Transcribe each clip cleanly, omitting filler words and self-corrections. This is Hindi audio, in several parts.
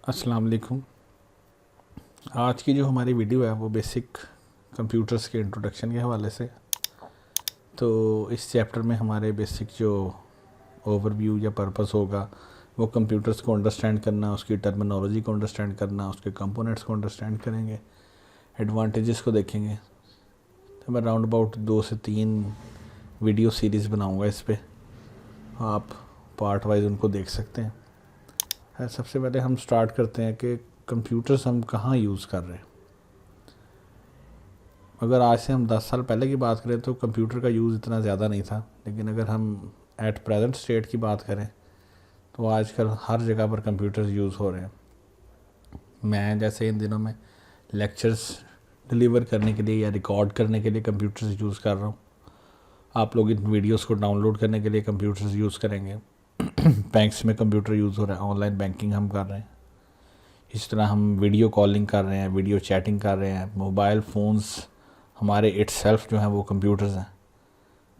अस्सलाम वालेकुम। आज की जो हमारी वीडियो है वो बेसिक कंप्यूटर्स के इंट्रोडक्शन के हवाले से। तो इस चैप्टर में हमारे बेसिक जो ओवरव्यू या पर्पस होगा वो कंप्यूटर्स को अंडरस्टैंड करना, उसकी टर्मिनोलॉजी को अंडरस्टैंड करना, उसके कंपोनेंट्स को अंडरस्टैंड करेंगे, एडवांटेजेस को देखेंगे। तो मैं राउंड अबाउट 2 से 3 वीडियो सीरीज़ बनाऊंगा इस पे, आप पार्ट वाइज उनको देख सकते हैं। सबसे पहले हम स्टार्ट करते हैं कि कंप्यूटर्स हम कहाँ यूज़ कर रहे हैं। अगर आज से हम 10 साल पहले की बात करें तो कंप्यूटर का यूज़ इतना ज़्यादा नहीं था, लेकिन अगर हम एट प्रेजेंट स्टेट की बात करें तो आजकल हर जगह पर कंप्यूटर्स यूज़ हो रहे हैं। मैं जैसे इन दिनों में लेक्चर्स डिलीवर करने के लिए या रिकॉर्ड करने के लिए कंप्यूटर्स यूज़ कर रहा हूँ। आप लोग इन वीडियोस को डाउनलोड करने के लिए कंप्यूटर्स यूज़ करेंगे। बैंक्स में कंप्यूटर यूज़ हो रहा है, ऑनलाइन बैंकिंग हम कर रहे हैं। इस तरह हम वीडियो कॉलिंग कर रहे हैं, वीडियो चैटिंग कर रहे हैं। मोबाइल फ़ोन्स हमारे इट्सेल्फ जो हैं वो कंप्यूटर्स हैं।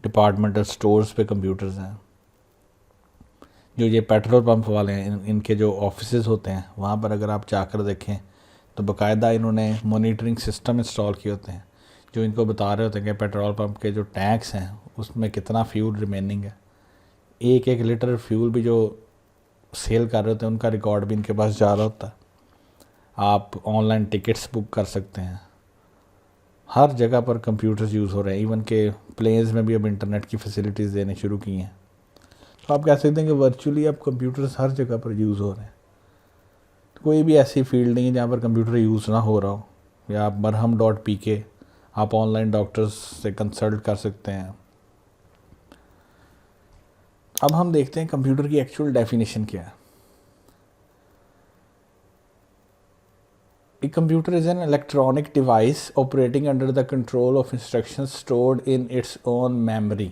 डिपार्टमेंटल स्टोर्स पे कंप्यूटर्स हैं। जो ये पेट्रोल पंप वाले हैं, इनके जो ऑफिसेज होते हैं वहाँ पर अगर आप जाकर देखें तो बाकायदा इन्होंने मॉनिटरिंग सिस्टम इंस्टॉल किए होते हैं जो इनको बता रहे होते हैं कि पेट्रोल पंप के जो टैंक्स हैं उसमें कितना फ्यूल रिमेनिंग है। एक एक लीटर फ्यूल भी जो सेल कर रहे होते हैं उनका रिकॉर्ड भी इनके पास जा रहा होता है। आप ऑनलाइन टिकट्स बुक कर सकते हैं। हर जगह पर कंप्यूटर्स यूज़ हो रहे हैं। इवन के प्लेन्स में भी अब इंटरनेट की फैसिलिटीज़ देने शुरू की हैं। तो आप कह सकते हैं कि वर्चुअली अब कंप्यूटर्स हर जगह पर यूज़ हो रहे हैं। तो कोई भी ऐसी फील्ड नहीं है जहाँ पर कंप्यूटर यूज़ ना हो रहा हो। या आप मरहम.pk आप ऑनलाइन डॉक्टर्स से कंसल्ट कर सकते हैं। अब हम देखते हैं कंप्यूटर की एक्चुअल डेफिनेशन क्या है। A computer is an electronic device operating under the control of instructions stored in its own memory.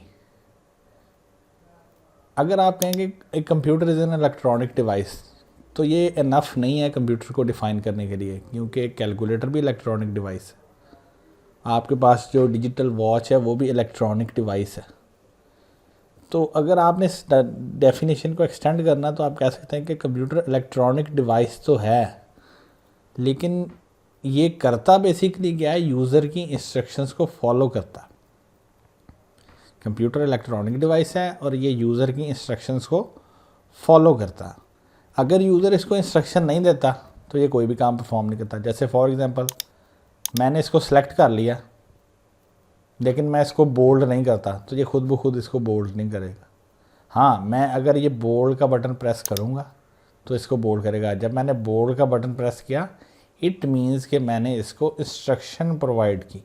अगर आप कहेंगे एक computer is an electronic device तो ये इनफ नहीं है कंप्यूटर को डिफ़ाइन करने के लिए, क्योंकि एक कैलकुलेटर भी इलेक्ट्रॉनिक डिवाइस है। आपके पास जो डिजिटल वॉच है वो भी इलेक्ट्रॉनिक डिवाइस है। तो अगर आपने इस डेफिनेशन को एक्सटेंड करना तो आप कह सकते हैं कि कंप्यूटर इलेक्ट्रॉनिक डिवाइस तो है, लेकिन ये करता बेसिकली क्या है, यूज़र की इंस्ट्रक्शंस को फॉलो करता। कंप्यूटर इलेक्ट्रॉनिक डिवाइस है और ये यूज़र की इंस्ट्रक्शंस को फॉलो करता। अगर यूज़र इसको इंस्ट्रक्शन नहीं देता तो ये कोई भी काम परफॉर्म नहीं करता। जैसे फॉर एग्जांपल मैंने इसको सेलेक्ट कर लिया लेकिन मैं इसको बोल्ड नहीं करता तो ये खुद ब खुद इसको बोल्ड नहीं करेगा। हाँ, मैं अगर ये बोल्ड का बटन प्रेस करूँगा तो इसको बोल्ड करेगा। जब मैंने बोल्ड का बटन प्रेस किया इट मीन्स कि मैंने इसको इंस्ट्रक्शन प्रोवाइड की।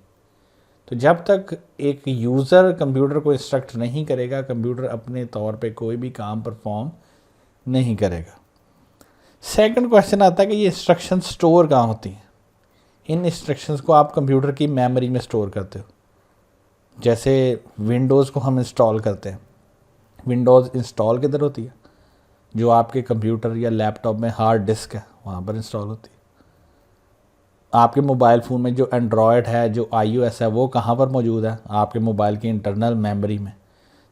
तो जब तक एक यूज़र कंप्यूटर को इंस्ट्रक्ट नहीं करेगा कंप्यूटर अपने तौर पे कोई भी काम परफॉर्म नहीं करेगा। सेकंड क्वेश्चन आता है कि ये इंस्ट्रक्शन स्टोर कहाँ होती हैं। इन इंस्ट्रक्शंस को आप कंप्यूटर की मेमोरी में स्टोर करते हो। जैसे विंडोज़ को हम इंस्टॉल करते हैं, विंडोज़ इंस्टॉल किधर होती है? जो आपके कंप्यूटर या लैपटॉप में हार्ड डिस्क है वहाँ पर इंस्टॉल होती है। आपके मोबाइल फ़ोन में जो एंड्रॉयड है, जो iOS है, वो कहाँ पर मौजूद है? आपके मोबाइल की इंटरनल मेमोरी में।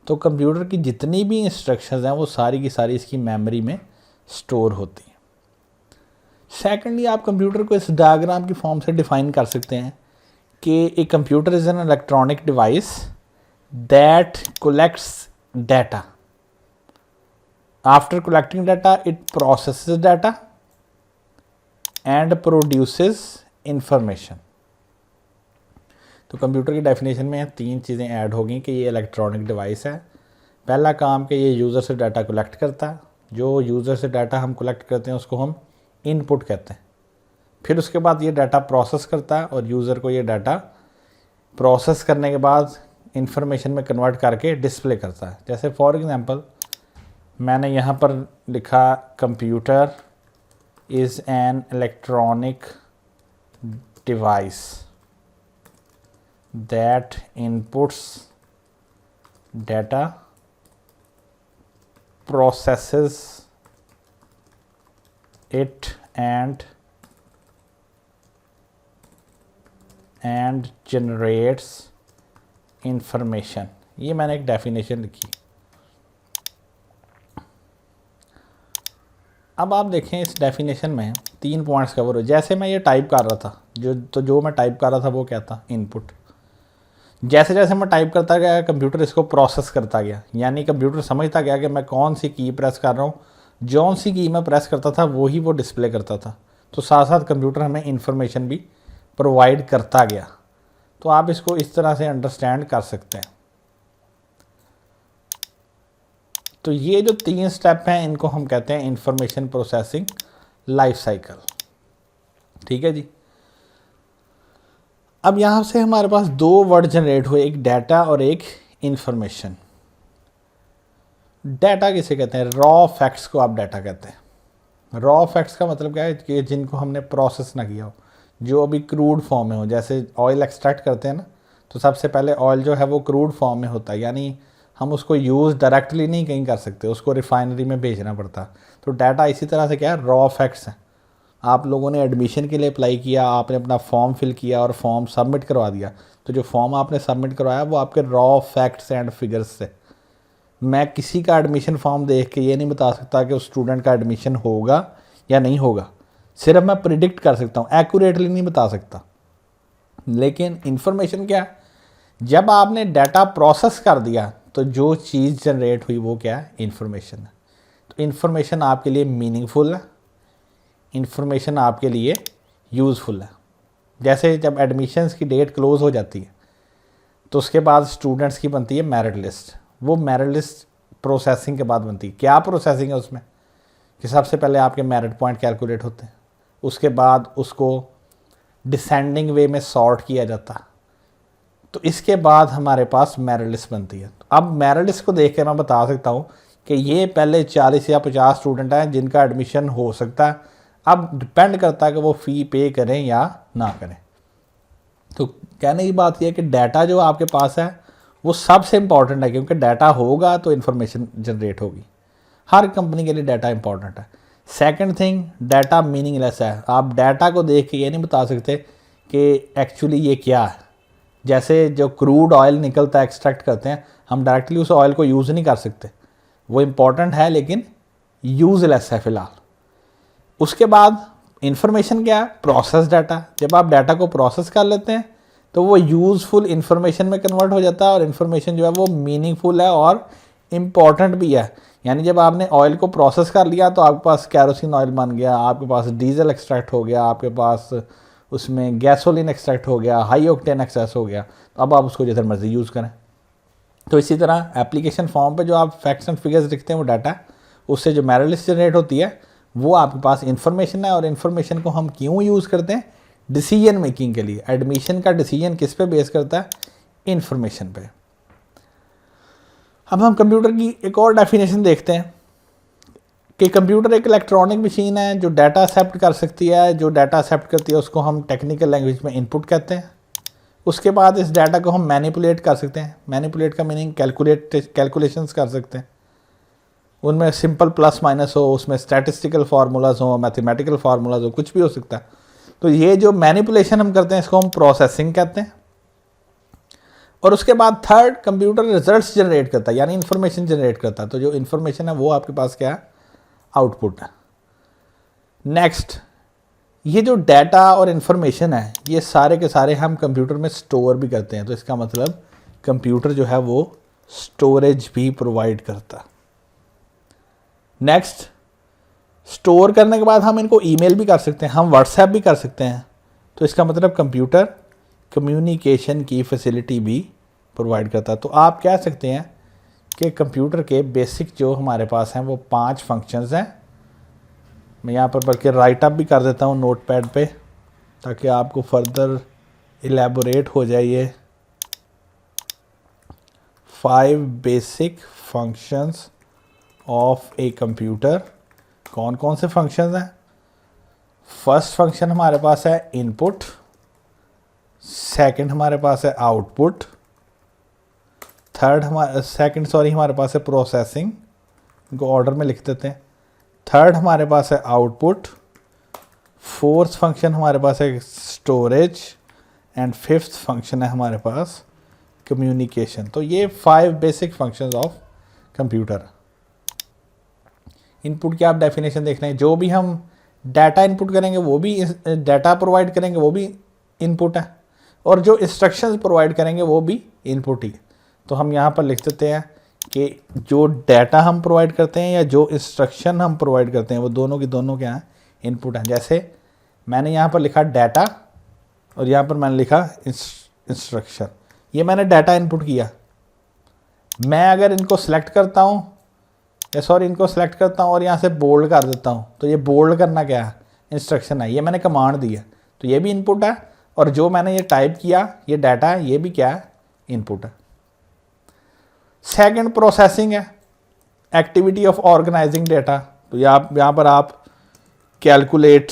तो कंप्यूटर की जितनी भी इंस्ट्रक्शंस हैं वो सारी की सारी इसकी मेमोरी में स्टोर होती हैं। सेकेंडली आप कंप्यूटर को इस डायग्राम की फॉर्म से डिफाइन कर सकते हैं कि a computer is an electronic device that collects data. After collecting data it processes data and produces information. तो कंप्यूटर की डेफिनेशन में 3 चीज़ें ऐड होगी कि ये इलेक्ट्रॉनिक डिवाइस है। पहला काम कि ये यूज़र से डाटा कलेक्ट करता है। जो यूज़र से डाटा हम कलेक्ट करते हैं उसको हम इनपुट कहते हैं। फिर उसके बाद ये डाटा प्रोसेस करता है और यूज़र को ये डाटा प्रोसेस करने के बाद इंफॉर्मेशन में कन्वर्ट करके डिस्प्ले करता है। जैसे फॉर एग्जांपल मैंने यहाँ पर लिखा computer is an electronic device that inputs data, processes it and generates information। ये मैंने एक डेफिनेशन लिखी। अब आप देखें इस डेफिनेशन में 3 पॉइंट्स कवर हो। जैसे मैं ये टाइप कर रहा था, जो मैं टाइप कर रहा था वो क्या था, इनपुट। जैसे जैसे मैं टाइप करता गया कंप्यूटर इसको प्रोसेस करता गया, यानी कंप्यूटर समझता गया कि मैं कौन सी की प्रेस कर रहा हूँ, जौन सी की मैं प्रेस करता था वही वो डिस्प्ले करता था। तो साथ साथ कंप्यूटर हमें इंफॉर्मेशन भी प्रोवाइड करता गया। तो आप इसको इस तरह से अंडरस्टैंड कर सकते हैं। तो ये जो 3 स्टेप हैं इनको हम कहते हैं इंफॉर्मेशन प्रोसेसिंग लाइफ साइकिल। ठीक है जी। अब यहाँ से हमारे पास 2 वर्ड जनरेट हुए, एक डाटा और एक इंफॉर्मेशन। डाटा किसे कहते हैं, रॉ फैक्ट्स को आप डाटा कहते हैं। रॉ फैक्ट्स का मतलब क्या है कि जिनको हमने प्रोसेस ना किया हो, जो अभी क्रूड फॉर्म में हो। जैसे ऑयल एक्सट्रैक्ट करते हैं ना, तो सबसे पहले ऑयल जो है वो क्रूड फॉर्म में होता है, यानी हम उसको यूज़ डायरेक्टली नहीं कहीं कर सकते, उसको रिफाइनरी में भेजना पड़ता। तो डाटा इसी तरह से क्या है, रॉ फैक्ट्स हैं। आप लोगों ने एडमिशन के लिए अप्लाई किया, आपने अपना फॉर्म फिल किया और फॉर्म सबमिट करवा दिया, तो जो फॉर्म आपने सबमिट करवाया वो आपके रॉ फैक्ट्स एंड फिगर्स से। मैं किसी का एडमिशन फॉर्म देख के ये नहीं बता सकता कि उस स्टूडेंट का एडमिशन होगा या नहीं होगा, सिर्फ मैं प्रिडिक्ट कर सकता हूँ, एक्यूरेटली नहीं बता सकता। लेकिन इन्फॉर्मेशन क्या है, जब आपने डाटा प्रोसेस कर दिया तो जो चीज़ जनरेट हुई वो क्या है, इन्फॉर्मेशन है। तो इन्फॉर्मेशन आपके लिए मीनिंगफुल है, इन्फॉर्मेशन आपके लिए यूज़फुल है। जैसे जब एडमिशन्स की डेट क्लोज़ हो जाती है तो उसके बाद स्टूडेंट्स की बनती है मेरिट लिस्ट। वो मेरिट लिस्ट प्रोसेसिंग के बाद बनती है। क्या प्रोसेसिंग है उसमें, कि सबसे पहले आपके मेरिट पॉइंट कैलकुलेट होते हैं, उसके बाद उसको डिसेंडिंग वे में सॉर्ट किया जाता है, तो इसके बाद हमारे पास मेरिट लिस्ट बनती है। अब मेरिट लिस्ट को देख के मैं बता सकता हूँ कि ये पहले 40 या 50 स्टूडेंट हैं जिनका एडमिशन हो सकता है। अब डिपेंड करता है कि वो फ़ी पे करें या ना करें। तो कहने की बात यह है कि डाटा जो आपके पास है वो सबसे इम्पॉर्टेंट है, क्योंकि डाटा होगा तो इन्फॉर्मेशन जनरेट होगी। हर कंपनी के लिए डाटा इंपॉर्टेंट है। सेकंड थिंग, डाटा मीनिंगलेस है। आप डाटा को देख के ये नहीं बता सकते कि एक्चुअली ये क्या है। जैसे जो क्रूड ऑयल निकलता है, एक्सट्रैक्ट करते हैं, हम डायरेक्टली उस ऑयल को यूज़ नहीं कर सकते। वो इम्पॉर्टेंट है लेकिन यूज़लेस है फ़िलहाल। उसके बाद इंफॉर्मेशन क्या है, प्रोसेस डाटा। जब आप डाटा को प्रोसेस कर लेते हैं तो वो यूज़फुल इंफॉर्मेशन में कन्वर्ट हो जाता है, और इन्फॉर्मेशन जो है वो मीनिंगफुल है और इम्पॉर्टेंट भी है। यानी जब आपने ऑयल को प्रोसेस कर लिया तो आपके पास कैरोसिन ऑयल बन गया, आपके पास डीजल एक्सट्रैक्ट हो गया, आपके पास उसमें गैसोलीन एक्सट्रैक्ट हो गया, हाई ऑक्टेन एक्सेस हो गया, तो अब आप उसको जिधर मर्जी यूज़ करें। तो इसी तरह एप्लीकेशन फॉर्म पे जो आप फैक्ट्स एंड फिगर्स लिखते हैं वो डाटा, उससे जो मेरिट लिस्ट जनरेट होती है वो आपके पास इन्फॉर्मेशन है। और इन्फॉर्मेशन को हम क्यों यूज़ करते हैं, डिसीजन मेकिंग के लिए। एडमिशन का डिसीजन किस पे बेस करता है, इन्फॉर्मेशन पे। अब हम कंप्यूटर की एक और डेफिनेशन देखते हैं कि कंप्यूटर एक इलेक्ट्रॉनिक मशीन है जो डाटा एक्सेप्ट कर सकती है। जो डाटा एक्सेप्ट करती है उसको हम टेक्निकल लैंग्वेज में इनपुट कहते हैं। उसके बाद इस डाटा को हम मैनिपुलेट कर सकते हैं। मैनिपुलेट का मीनिंग कैलकुलेशंस कर सकते हैं। उनमें सिंपल प्लस माइनस हो, उसमें स्टैटिस्टिकल फार्मूलाज हो, मैथमेटिकल फार्मूलाज हो, कुछ भी हो सकता है। तो ये जो मैनिपुलेशन हम करते हैं इसको हम प्रोसेसिंग कहते हैं। और उसके बाद थर्ड, कंप्यूटर रिजल्ट्स जनरेट करता है, यानी इन्फॉर्मेशन जनरेट करता है। तो जो इन्फॉर्मेशन है वो आपके पास क्या है, आउटपुट है। नेक्स्ट, ये जो डाटा और इन्फॉर्मेशन है ये सारे के सारे हम कंप्यूटर में स्टोर भी करते हैं। तो इसका मतलब कंप्यूटर जो है वो स्टोरेज भी प्रोवाइड करता है। नेक्स्ट, स्टोर करने के बाद हम इनको ईमेल भी कर सकते हैं, हम व्हाट्सएप भी कर सकते हैं। तो इसका मतलब कंप्यूटर कम्युनिकेशन की फैसिलिटी भी प्रोवाइड करता है। तो आप कह सकते हैं कि कंप्यूटर के बेसिक जो हमारे पास हैं वो 5 फंक्शंस हैं। मैं यहाँ पर बल्कि राइट अप भी कर देता हूँ नोटपैड पे, ताकि आपको फर्दर इलेबोरेट हो जाए ये। 5 basic functions of a computer. कौन कौन से फंक्शंस हैं? फर्स्ट फंक्शन हमारे पास है इनपुट, सेकंड हमारे पास है आउटपुट, हमारे पास है प्रोसेसिंग, इनको ऑर्डर में लिख देते हैं। थर्ड हमारे पास है आउटपुट, फोर्थ फंक्शन हमारे पास है स्टोरेज, एंड फिफ्थ फंक्शन है हमारे पास कम्युनिकेशन। तो ये 5 basic functions of computer. Input की आप डेफिनेशन देख रहे हैं, जो भी हम डाटा इनपुट करेंगे वो भी डाटा प्रोवाइड करेंगे वो भी इनपुट है, और जो इंस्ट्रक्शंस प्रोवाइड करेंगे वो भी इनपुट ही। तो हम यहाँ पर लिख देते हैं कि जो डाटा हम प्रोवाइड करते हैं या जो इंस्ट्रक्शन हम प्रोवाइड करते हैं वो दोनों की दोनों क्या हैं, इनपुट हैं। जैसे मैंने यहाँ पर लिखा डाटा और यहाँ पर मैंने लिखा इंस्ट्रक्शन, ये मैंने डाटा इनपुट किया। मैं अगर इनको सेलेक्ट करता हूँ इनको सेलेक्ट करता हूँ और यहाँ से बोल्ड कर देता हूँ, तो ये बोल्ड करना क्या है, इंस्ट्रक्शन है, ये मैंने कमांड दी है, तो ये भी इनपुट है। और जो मैंने ये टाइप किया ये डाटा है, ये भी क्या है, इनपुट है। सेकंड प्रोसेसिंग है, एक्टिविटी ऑफ ऑर्गेनाइजिंग डाटा। तो यहाँ पर आप कैलकुलेट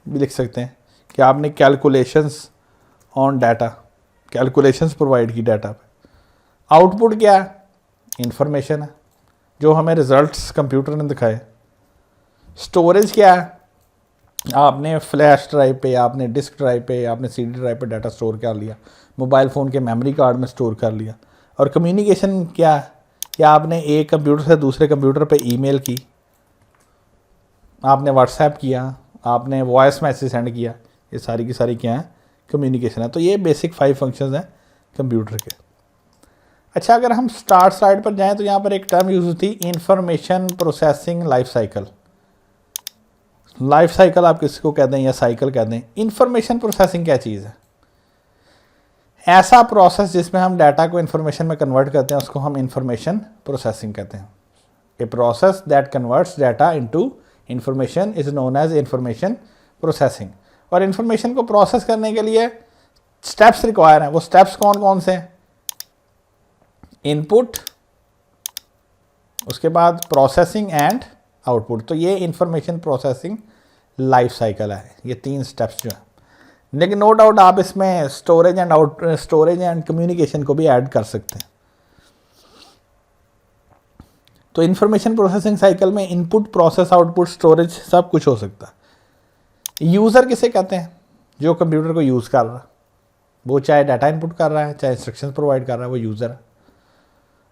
भी लिख सकते हैं कि आपने calculations on data, calculations provide की डाटा पे। आउटपुट क्या है, इंफॉर्मेशन है, जो हमें रिजल्ट्स कंप्यूटर ने दिखाए। स्टोरेज क्या है, आपने फ्लैश ड्राइव पे, आपने डिस्क ड्राइव पे, आपने सीडी ड्राइव पे डाटा स्टोर कर लिया, मोबाइल फ़ोन के मेमोरी कार्ड में स्टोर कर लिया। और कम्युनिकेशन क्या है, कि आपने एक कंप्यूटर से दूसरे कंप्यूटर पे ईमेल की, आपने व्हाट्सएप किया, आपने वॉइस मैसेज सेंड किया, ये सारी की सारी क्या है, कम्युनिकेशन है। तो ये बेसिक 5 फंक्शंस हैं कंप्यूटर के। अच्छा, अगर हम स्टार्ट स्लाइड पर जाएं तो यहाँ पर एक टर्म यूज़ होती है, information processing life cycle. Life cycle आप किसको कहते हैं या साइकिल कहते हैं। इंफॉर्मेशन प्रोसेसिंग क्या चीज़ है, ऐसा प्रोसेस जिसमें हम डाटा को इंफॉर्मेशन में कन्वर्ट करते हैं उसको हम इंफॉर्मेशन प्रोसेसिंग कहते हैं। A process that converts data into information is known as information processing. और इंफॉर्मेशन को प्रोसेस करने के लिए स्टेप्स रिक्वायर हैं। वो स्टेप्स कौन कौन से हैं, इनपुट, उसके बाद प्रोसेसिंग एंड आउटपुट। तो ये इंफॉर्मेशन प्रोसेसिंग लाइफ साइकिल है, ये 3 स्टेप्स जो हैं। लेकिन नो डाउट आप इसमें स्टोरेज एंड कम्युनिकेशन को भी ऐड कर सकते हैं। तो इंफॉर्मेशन प्रोसेसिंग साइकिल में इनपुट, प्रोसेस, आउटपुट, स्टोरेज सब कुछ हो सकता है। यूज़र किसे कहते हैं, जो कंप्यूटर को यूज़ कर रहा है, वो चाहे डाटा इनपुट कर रहा है चाहे इंस्ट्रक्शंस प्रोवाइड कर रहा है, वो यूज़र है।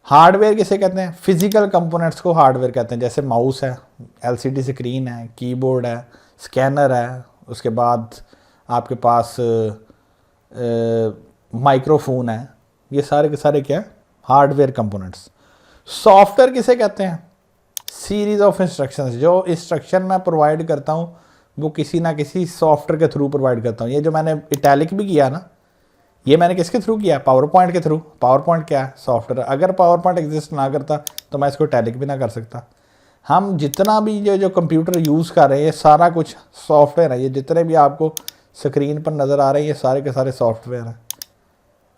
हार्डवेयर किसे कहते हैं, फिजिकल कंपोनेंट्स को हार्डवेयर कहते हैं। जैसे माउस है, एलसीडी स्क्रीन है, कीबोर्ड है, स्कैनर है, उसके बाद आपके पास माइक्रोफोन है, ये सारे के सारे क्या है, हार्डवेयर कंपोनेंट्स। सॉफ्टवेयर किसे कहते हैं, सीरीज ऑफ इंस्ट्रक्शंस, जो इंस्ट्रक्शन मैं प्रोवाइड करता हूँ वो किसी ना किसी सॉफ्टवेयर के थ्रू प्रोवाइड करता हूँ। ये जो मैंने इटैलिक भी किया ना, ये मैंने किसके थ्रू किया, पावर पॉइंट के थ्रू। पावर पॉइंट क्या है, सॉफ्टवेयर। अगर पावर पॉइंट एग्जिस्ट ना करता तो मैं इसको इटैलिक भी ना कर सकता। हम जितना भी जो कंप्यूटर यूज़ कर रहे हैं ये सारा कुछ सॉफ्टवेयर है। ये जितने भी आपको स्क्रीन पर नज़र आ रहे हैं ये सारे के सारे सॉफ्टवेयर हैं।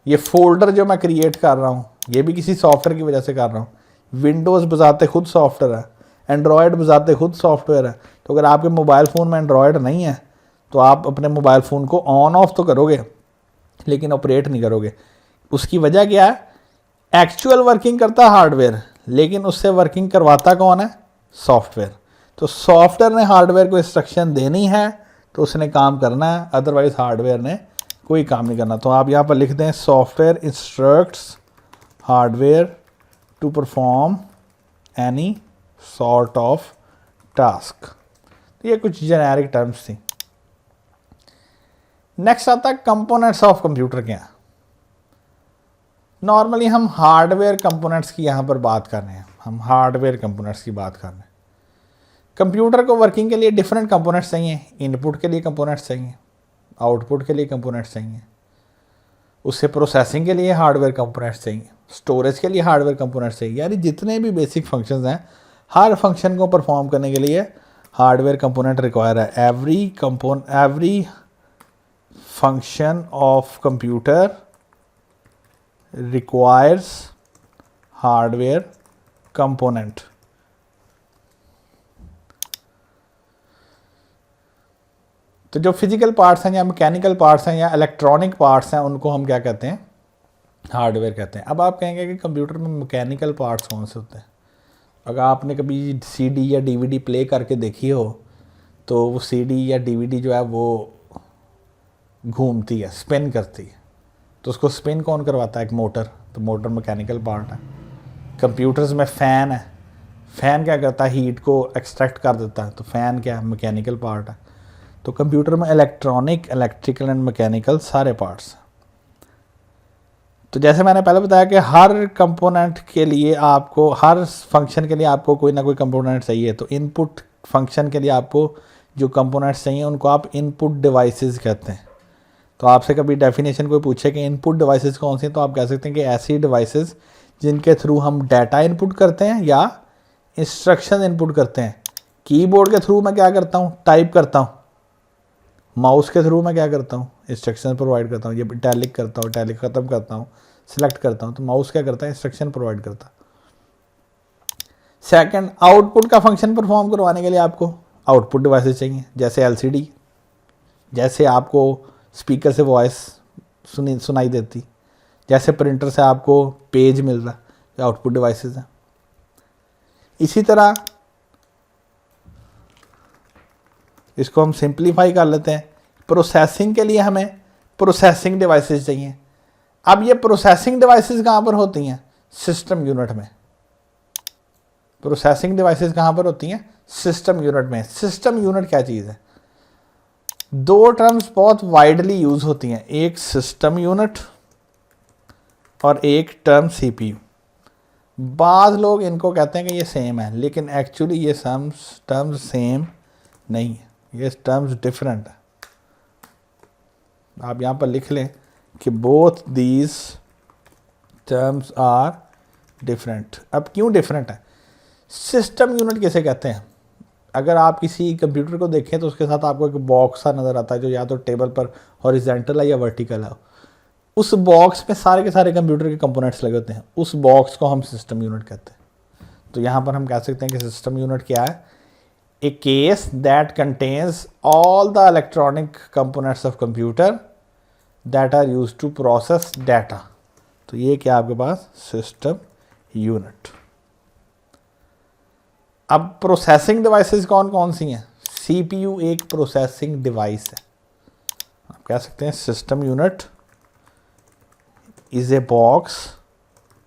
ये फोल्डर जो मैं क्रिएट कर रहा हूँ ये भी किसी सॉफ्टवेयर की वजह से कर रहा हूँ। विंडोज़ बजाते खुद सॉफ्टवेयर है, एंड्रॉयड बजाते खुद सॉफ्टवेयर है। तो अगर आपके मोबाइल फ़ोन में एंड्रॉयड नहीं है तो आप अपने मोबाइल फ़ोन को ऑन ऑफ तो करोगे लेकिन ऑपरेट नहीं करोगे। उसकी वजह क्या है, एक्चुअल वर्किंग करता है हार्डवेयर, लेकिन उससे वर्किंग करवाता कौन है, सॉफ्टवेयर। तो सॉफ्टवेयर ने हार्डवेयर को इंस्ट्रक्शन देनी है तो उसने काम करना है, अदरवाइज हार्डवेयर ने कोई काम नहीं करना। तो आप यहाँ पर लिख दें, software instructs hardware to perform any sort of task. तो ये कुछ जेनेरिक टर्म्स थी। नेक्स्ट आता है कंपोनेंट्स ऑफ कंप्यूटर क्या। नॉर्मली हम हार्डवेयर कंपोनेंट्स की यहाँ पर बात कर रहे हैं, हम हार्डवेयर कंपोनेंट्स की बात कर रहे हैं। कंप्यूटर को वर्किंग के लिए डिफरेंट कंपोनेंट्स चाहिए। इनपुट के लिए कंपोनेंट्स चाहिए, आउटपुट के लिए कंपोनेंट्स चाहिए, उससे प्रोसेसिंग के लिए हार्डवेयर कंपोनेंट्स चाहिए, स्टोरेज के लिए हार्डवेयर कंपोनेंट्स चाहिए। यानी जितने भी बेसिक फंक्शंस हैं हर फंक्शन को परफॉर्म करने के लिए हार्डवेयर कंपोनेंट रिक्वायर है। Every function of computer requires hardware component. तो जो फिजिकल पार्ट्स हैं या मैकेनिकल पार्ट्स हैं या इलेक्ट्रॉनिक पार्ट्स हैं उनको हम क्या कहते हैं, हार्डवेयर कहते हैं। अब आप कहेंगे कि कंप्यूटर में मैकेनिकल पार्ट्स कौन से होते हैं। अगर आपने कभी सीडी या डीवीडी प्ले करके देखी हो तो वो सीडी या डीवीडी जो है वो घूमती है, स्पिन करती है, तो उसको स्पिन कौन करवाता है, एक मोटर। तो मोटर मैकेनिकल पार्ट है। कंप्यूटर्स में फ़ैन है, फ़ैन क्या करता है, हीट को एक्सट्रैक्ट कर देता है, तो फ़ैन क्या है, मैकेनिकल पार्ट है। तो कंप्यूटर में इलेक्ट्रॉनिक, इलेक्ट्रिकल एंड मैकेनिकल सारे पार्ट्स हैं। तो जैसे मैंने पहले बताया कि हर कंपोनेंट के लिए आपको, हर फंक्शन के लिए आपको कोई ना कोई कंपोनेंट चाहिए। तो इनपुट फंक्शन के लिए आपको जो कंपोनेंट्स चाहिए उनको आप इनपुट डिवाइसेस कहते हैं। तो आपसे कभी डेफिनेशन कोई पूछे कि इनपुट डिवाइसेस कौन सी हैं, तो आप कह सकते हैं कि ऐसी डिवाइसेस जिनके थ्रू हम डाटा इनपुट करते हैं या इंस्ट्रक्शन इनपुट करते हैं। कीबोर्ड के थ्रू मैं क्या करता हूँ, टाइप करता हूँ। माउस के थ्रू मैं क्या करता हूँ, इंस्ट्रक्शन प्रोवाइड करता हूँ। ये टैलिक करता हूँ, टैलिक ख़त्म करता हूँ, सिलेक्ट करता हूँ। तो माउस क्या करता है, इंस्ट्रक्शन प्रोवाइड करता है। सेकंड, आउटपुट का फंक्शन परफॉर्म करवाने के लिए आपको आउटपुट डिवाइसेस चाहिए, जैसे एलसीडी, जैसे आपको स्पीकर से वॉइस सुनाई देती, जैसे प्रिंटर से आपको पेज मिल रहा, ये आउटपुट डिवाइसेस हैं। इसी तरह इसको हम सिंप्लीफाई कर लेते हैं। प्रोसेसिंग के लिए हमें प्रोसेसिंग डिवाइसेस चाहिए। अब ये प्रोसेसिंग डिवाइसेस कहाँ पर होती हैं, सिस्टम यूनिट में। प्रोसेसिंग डिवाइसेस कहाँ पर होती हैं, सिस्टम यूनिट में। सिस्टम यूनिट क्या चीज़ है, दो टर्म्स बहुत वाइडली यूज होती हैं, एक सिस्टम यूनिट और एक टर्म सीपीयू। बाज़ लोग इनको कहते हैं कि ये सेम है, लेकिन एक्चुअली ये टर्म्स सेम नहीं है, ये टर्म्स डिफरेंट है। आप यहाँ पर लिख लें कि both these terms are different. अब क्यों डिफरेंट है, सिस्टम यूनिट किसे कहते हैं, अगर आप किसी कंप्यूटर को देखें तो उसके साथ आपको एक बॉक्स सा नज़र आता है जो या तो टेबल पर हॉरिजॉन्टल है या वर्टिकल है। उस बॉक्स में सारे के सारे कंप्यूटर के कंपोनेंट्स लगे होते हैं, उस बॉक्स को हम सिस्टम यूनिट कहते हैं। तो यहाँ पर हम कह सकते हैं कि सिस्टम यूनिट क्या है, a case that contains all the electronic components of computer that are use to process data. तो ये क्या आपके पास सिस्टम यूनिट। अब प्रोसेसिंग डिवाइसेस कौन कौन सी हैं, सीपीयू एक प्रोसेसिंग डिवाइस है। आप कह सकते हैं system unit is a box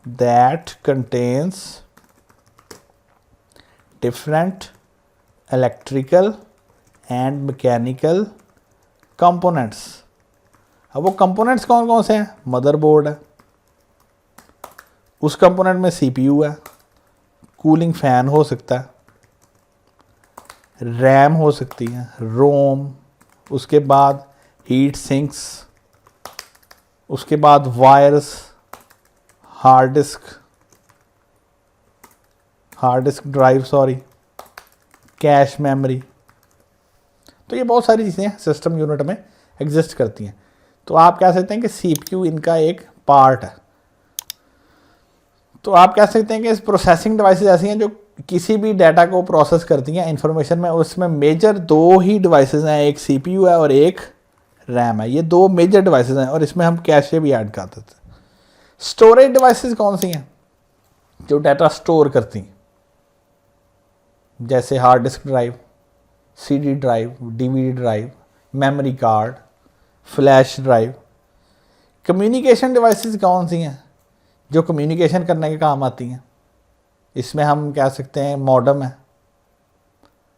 that contains different electrical and mechanical components. अब वो कंपोनेंट्स कौन कौन से हैं, मदरबोर्ड है, उस कंपोनेंट में सीपीयू है, कूलिंग फैन हो सकता है, रैम हो सकती है, रोम, उसके बाद हीट सिंक्स, उसके बाद wires, hard disk drive, cache memory. तो ये बहुत सारी चीज़ें सिस्टम यूनिट में एग्जिस्ट करती हैं। तो आप कह सकते हैं कि सीपीयू इनका एक पार्ट है। तो आप कह सकते हैं कि इस प्रोसेसिंग डिवाइसेस ऐसी हैं जो किसी भी डाटा को प्रोसेस करती हैं इंफॉर्मेशन में। उसमें मेजर दो ही डिवाइसेस हैं, एक सीपीयू है और एक रैम है। ये दो मेजर डिवाइसेस हैं और इसमें हम कैशे भी ऐड कर देते हैं। स्टोरेज डिवाइसेस कौन सी हैं, जो डाटा स्टोर करती हैं, जैसे hard disk drive, CD drive, DVD drive, memory card, flash drive. Communication devices कौन सी हैं, जो कम्युनिकेशन करने के काम आती हैं। इसमें हम कह सकते हैं मॉडेम है,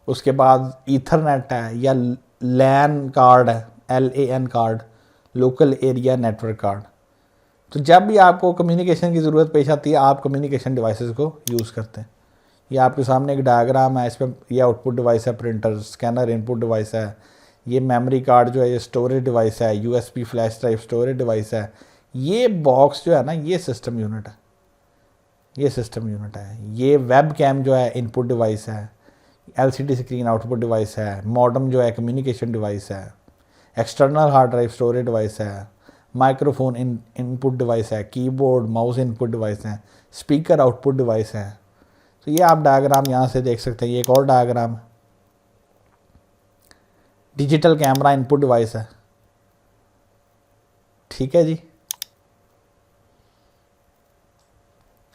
उसके बाद ईथरनेट है या लैन कार्ड है, LAN card, local area network card. तो जब भी आपको कम्युनिकेशन की ज़रूरत पेश आती है आप कम्युनिकेशन डिवाइसेस को यूज़ करते हैं। ये आपके सामने एक डायग्राम है, इसमें ये आउटपुट डिवाइस है, प्रिंटर, स्कैनर इनपुट डिवाइस है, ये मेमोरी कार्ड जो है ये स्टोरेज डिवाइस है, USB flash drive storage device है, ये बॉक्स जो है ना ये सिस्टम यूनिट है, ये सिस्टम यूनिट है। ये वेब कैम जो है इनपुट डिवाइस है, LCD स्क्रीन आउटपुट डिवाइस है, मॉडेम जो है कम्युनिकेशन डिवाइस है, external hard drive storage device है, माइक्रोफोन इनपुट डिवाइस है, कीबोर्ड माउस इनपुट डिवाइस है, स्पीकर आउटपुट डिवाइस है। तो ये आप डायग्राम यहाँ से देख सकते हैं। ये एक और डायग्राम है, डिजिटल कैमरा इनपुट डिवाइस है। ठीक है जी।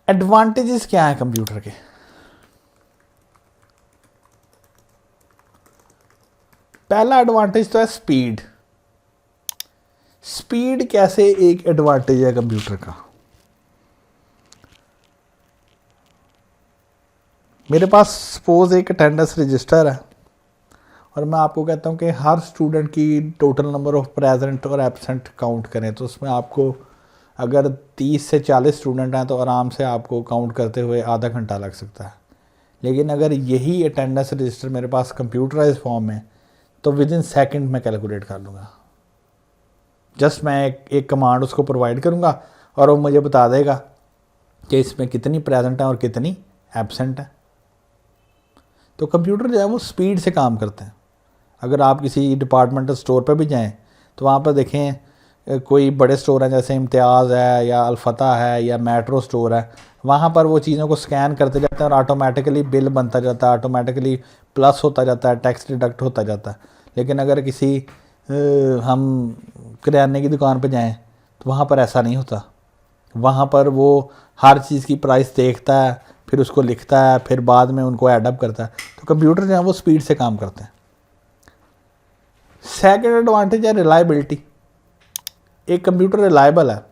एडवांटेजेस क्या है कंप्यूटर के, पहला एडवांटेज तो है स्पीड। स्पीड कैसे एक एडवांटेज है कंप्यूटर का। मेरे पास सपोज़ एक अटेंडेंस रजिस्टर है और मैं आपको कहता हूँ कि हर स्टूडेंट की टोटल नंबर ऑफ़ प्रेजेंट और एब्सेंट काउंट करें, तो उसमें आपको अगर 30 से 40 स्टूडेंट हैं तो आराम से आपको काउंट करते हुए आधा घंटा लग सकता है। लेकिन अगर यही अटेंडेंस रजिस्टर मेरे पास कंप्यूटराइज फॉर्म में, तो विद इन सेकेंड मैं कैलकुलेट कर लूँगा। जस्ट मैं एक कमांड उसको प्रोवाइड करूँगा और वो मुझे बता देगा कि इसमें कितनी प्रेजेंट है और कितनी एब्सेंट है। तो कंप्यूटर जो है वो स्पीड से काम करते हैं। अगर आप किसी डिपार्टमेंटल स्टोर पर भी जाएं तो वहाँ पर देखें कोई बड़े स्टोर हैं जैसे इम्तियाज़ है या अल्फता है या मेट्रो स्टोर है, वहाँ पर वो चीज़ों को स्कैन करते जाते हैं और ऑटोमेटिकली बिल बनता जाता है, ऑटोमेटिकली प्लस होता जाता है, टैक्स डिडक्ट होता जाता है। लेकिन अगर किसी हम किराने की दुकान पर जाएँ तो वहाँ पर ऐसा नहीं होता। वहाँ पर वो हर चीज़ की प्राइस देखता है, फिर उसको लिखता है, फिर बाद में उनको एडअप करता है। तो कंप्यूटर जो है वो स्पीड से काम करते हैं। सेकेंड एडवांटेज है रिलायबिलिटी। एक कंप्यूटर रिलायबल है।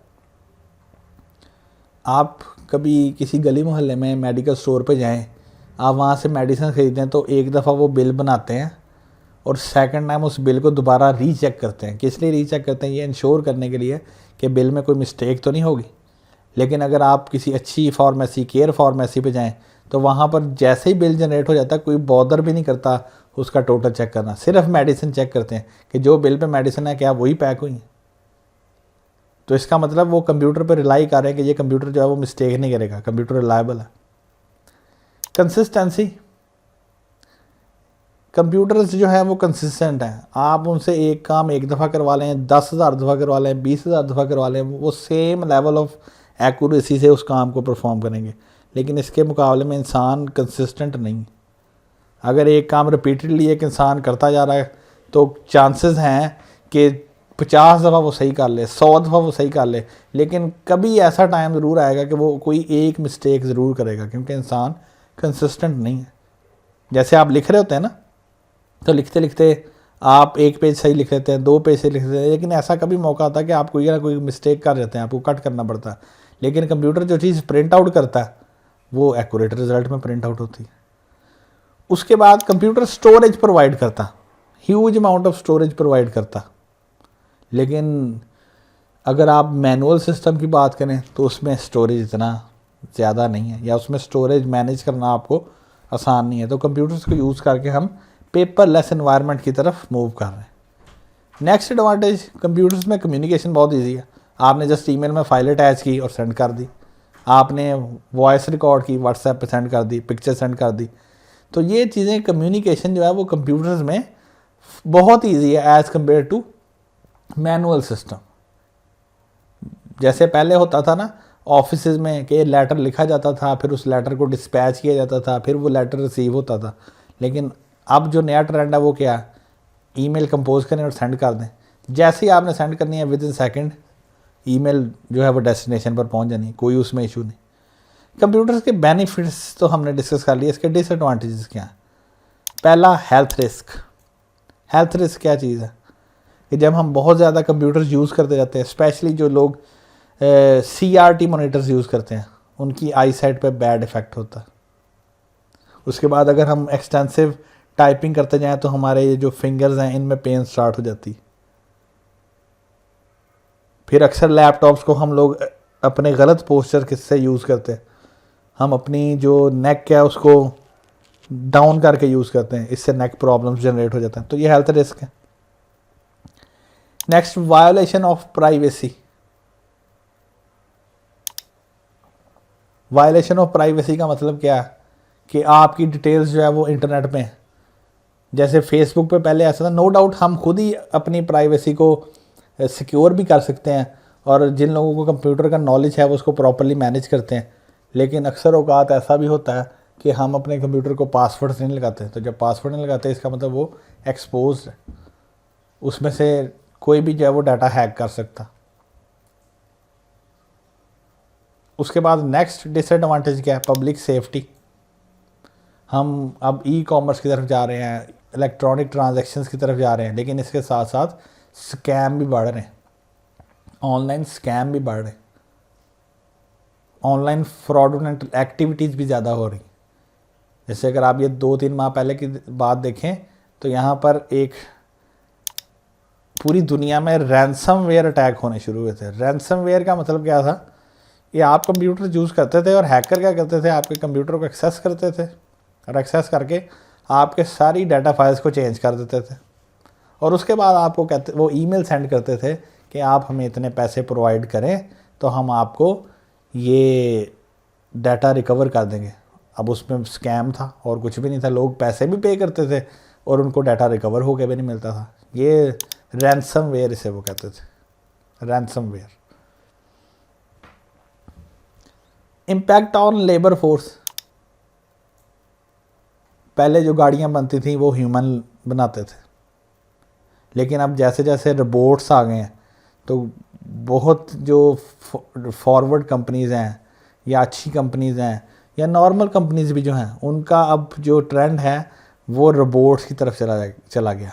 आप कभी किसी गली मोहल्ले में मेडिकल स्टोर पे जाएं, आप वहाँ से मेडिसिन ख़रीदें तो एक दफ़ा वो बिल बनाते हैं और सेकंड टाइम उस बिल को दोबारा रीचेक करते हैं। किस लिए रीचेक करते हैं? ये इंश्योर करने के लिए कि बिल में कोई मिस्टेक तो नहीं होगी। लेकिन अगर आप किसी अच्छी फार्मेसी, केयर फार्मेसी पे जाएं तो वहाँ पर जैसे ही बिल जनरेट हो जाता है कोई बॉदर भी नहीं करता उसका टोटल चेक करना, सिर्फ मेडिसिन चेक करते हैं कि जो बिल पे मेडिसिन है क्या वही पैक हुई है। तो इसका मतलब वो कंप्यूटर पर रिलाई कर रहे हैं कि ये कंप्यूटर जो है वो मिस्टेक नहीं करेगा, कंप्यूटर रिलायबल है। कंसिस्टेंसी, कंप्यूटर्स जो है वो कंसिस्टेंट हैं। आप उनसे एक काम एक दफ़ा करवा लें, 10,000 दफ़ा करवा लें, 20,000 दफ़ा करवा लें, वो सेम लेवल ऑफ एक्यूरेसी से उस काम को परफॉर्म करेंगे। लेकिन इसके मुकाबले में इंसान कंसिस्टेंट नहीं। अगर एक काम रिपीटेडली एक इंसान करता जा रहा है तो चांसेस हैं कि 50 दफ़ा वो सही कर ले, 100 दफ़ा वो सही कर ले, लेकिन कभी ऐसा टाइम ज़रूर आएगा कि वो कोई एक मिस्टेक ज़रूर करेगा, क्योंकि इंसान कंसिस्टेंट नहीं है। जैसे आप लिख रहे होते हैं ना, तो लिखते लिखते आप एक पेज सही लिख लेते हैं, 2 पेज सही लिख लेते हैं, लेकिन ऐसा कभी मौका आता है कि आप कोई ना कोई मिस्टेक कर देते हैं, आपको कट करना पड़ता है। लेकिन कंप्यूटर जो चीज़ प्रिंट आउट करता है वो एक्यूरेट रिजल्ट में प्रिंट आउट होती है। उसके बाद कंप्यूटर स्टोरेज प्रोवाइड करता, huge amount of storage provide करता। लेकिन अगर आप मैनुअल सिस्टम की बात करें तो उसमें स्टोरेज इतना ज़्यादा नहीं है, या उसमें स्टोरेज मैनेज करना आपको आसान नहीं है। तो कंप्यूटर्स को यूज़ करके हम पेपरलेस एनवायरनमेंट की तरफ मूव कर रहे हैं। नेक्स्ट एडवांटेज, कंप्यूटर्स में कम्युनिकेशन बहुत ईजी है। आपने जस्ट ईमेल में फाइल अटैच की और सेंड कर दी, आपने वॉइस रिकॉर्ड की व्हाट्सएप पे सेंड कर दी, पिक्चर सेंड कर दी। तो ये चीज़ें कम्युनिकेशन जो है वो कंप्यूटर्स में बहुत ईजी है as compare to manual system. जैसे पहले होता था ना ऑफिस में कि लेटर लिखा जाता था, फिर उस लेटर को डिस्पैच किया जाता था, फिर वो लेटर रिसीव होता था। लेकिन अब जो नया ट्रेंड है वो क्या, ईमेल कंपोज करें और सेंड कर दें। जैसे ही आपने सेंड करनी है विद इन सेकेंड ईमेल जो है वो डेस्टिनेशन पर पहुंच जानी, कोई उसमें इशू नहीं। कंप्यूटर्स के बेनिफिट्स तो हमने डिस्कस कर लिए, इसके डिसएडवांटेजेस क्या हैं। पहला, हेल्थ रिस्क। हेल्थ रिस्क क्या चीज़ है कि जब हम बहुत ज़्यादा कंप्यूटर्स यूज़ करते जाते हैं, स्पेशली जो लोग CRT मॉनिटर्स यूज़ करते हैं, उनकी आई साइट पर बैड इफ़ेक्ट होता है। उसके बाद अगर हम एक्सटेंसिव टाइपिंग करते जाएं तो हमारे ये जो फिंगर्स हैं इनमें पेन स्टार्ट हो जाती। फिर अक्सर लैपटॉप्स को हम लोग अपने गलत पोस्चर किससे यूज़ करते हैं, हम अपनी जो नेक है उसको डाउन करके यूज़ करते हैं, इससे नेक प्रॉब्लम्स जनरेट हो जाता है। तो ये हेल्थ रिस्क है। Next, violation of privacy. Violation of privacy का मतलब क्या है कि आपकी डिटेल्स जो है वो इंटरनेट पे हैं। जैसे फेसबुक पे पहले ऐसा था, नो डाउट हम खुद ही अपनी प्राइवेसी को सिक्योर भी कर सकते हैं, और जिन लोगों को कंप्यूटर का नॉलेज है वो उसको प्रॉपर्ली मैनेज करते हैं। लेकिन अक्सर औकात ऐसा भी होता है कि हम अपने कंप्यूटर को पासवर्ड नहीं लगाते। तो जब पासवर्ड नहीं लगाते इसका मतलब वो एक्सपोज है, उसमें से कोई भी जो है वो डाटा हैक कर सकता। उसके बाद नेक्स्ट डिसएडवांटेज क्या है, पब्लिक सेफ्टी। हम अब ई-कॉमर्स की तरफ जा रहे हैं, इलेक्ट्रॉनिक ट्रांजैक्शंस की तरफ जा रहे हैं, लेकिन इसके साथ साथ स्कैम भी बढ़ रहे हैं, ऑनलाइन स्कैम भी बढ़ रहे हैं, ऑनलाइन फ्रॉडुलेंट एक्टिविटीज़ भी ज़्यादा हो रही। जैसे अगर आप ये 2-3 माह पहले की बात देखें तो यहाँ पर एक पूरी दुनिया में रैंसमवेयर अटैक होने शुरू हुए थे। रैंसमवेयर का मतलब क्या था, ये आप कंप्यूटर यूज़ करते थे और हैकर क्या करते थे, आपके कंप्यूटर को एक्सेस करते थे और एक्सेस करके आपके सारी डाटा फाइल्स को चेंज कर देते थे और उसके बाद आपको कहते, वो ईमेल सेंड करते थे कि आप हमें इतने पैसे प्रोवाइड करें तो हम आपको ये डाटा रिकवर कर देंगे। अब उसमें स्कैम था और कुछ भी नहीं था, लोग पैसे भी पे करते थे और उनको डाटा रिकवर होकर भी नहीं मिलता था। ये रैंसमवेयर इसे वो कहते थे, ransomware. Impact on labour force. पहले जो गाड़ियां बनती थी वो ह्यूमन बनाते थे, लेकिन अब जैसे जैसे रोबोट्स आ गए हैं तो बहुत जो फॉरवर्ड कंपनीज़ हैं या अच्छी कंपनीज़ हैं या नॉर्मल कंपनीज़ भी जो हैं, उनका अब जो ट्रेंड है वो रोबोट्स की तरफ चला गया।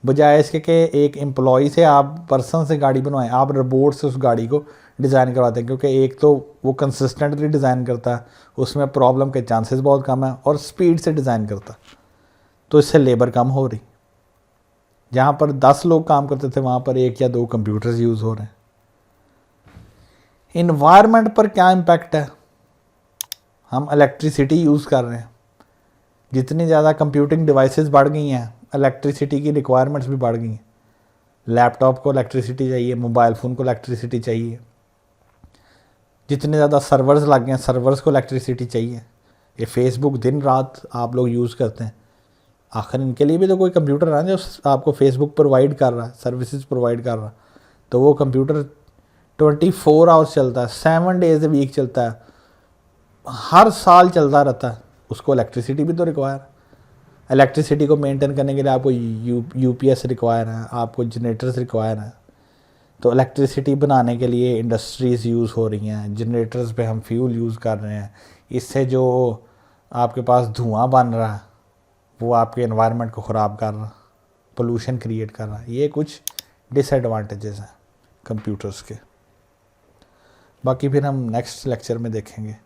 बजाय इसके कि एक एम्प्लॉय से आप पर्सन से गाड़ी बनवाएं, आप रोबोट से उस गाड़ी को डिज़ाइन करवाते हैं, क्योंकि एक तो वो कंसिस्टेंटली डिज़ाइन करता है, उसमें प्रॉब्लम के चांसेस बहुत कम है और स्पीड से डिज़ाइन करता है, तो इससे लेबर कम हो रही। जहाँ पर 10 लोग काम करते थे वहाँ पर 1 या 2 कंप्यूटर्स यूज़ हो रहे हैं। इन्वायरमेंट पर क्या इम्पैक्ट है, हम इलेक्ट्रिसिटी यूज़ कर रहे हैं, जितनी ज़्यादा कंप्यूटिंग डिवाइसेस बढ़ गई हैं इलेक्ट्रिसिटी की रिक्वायरमेंट्स भी बढ़ गई हैं। लैपटॉप को इलेक्ट्रिसिटी चाहिए, मोबाइल फ़ोन को इलेक्ट्रिसिटी चाहिए, जितने ज़्यादा सर्वर्स लग गए हैं सर्वर्स को इलेक्ट्रिसिटी चाहिए। ये फेसबुक दिन रात आप लोग यूज़ करते हैं, आखिर इनके लिए भी तो कोई कंप्यूटर है जो आपको फेसबुक प्रोवाइड कर रहा है, सर्विसेज प्रोवाइड कर रहा है, तो वो कंप्यूटर 24 आवर्स चलता है, 7 डेज ए वीक चलता है, हर साल चलता रहता है, उसको इलेक्ट्रिसिटी भी तो रिक्वायर है। इलेक्ट्रिसिटी को मेंटेन करने के लिए आपको यूपीएस रिक्वायर है, आपको जनरेटर्स रिक्वायर हैं। तो इलेक्ट्रिसिटी बनाने के लिए इंडस्ट्रीज़ यूज़ हो रही हैं, जनरेटर्स पे हम फ्यूल यूज़ कर रहे हैं, इससे जो आपके पास धुआं बन रहा है वो आपके एनवायरनमेंट को ख़राब कर रहा, पोल्यूशन क्रिएट कर रहा है। ये कुछ डिसएडवांटेजेस हैं कंप्यूटर्स के, बाकी फिर हम नेक्स्ट लेक्चर में देखेंगे।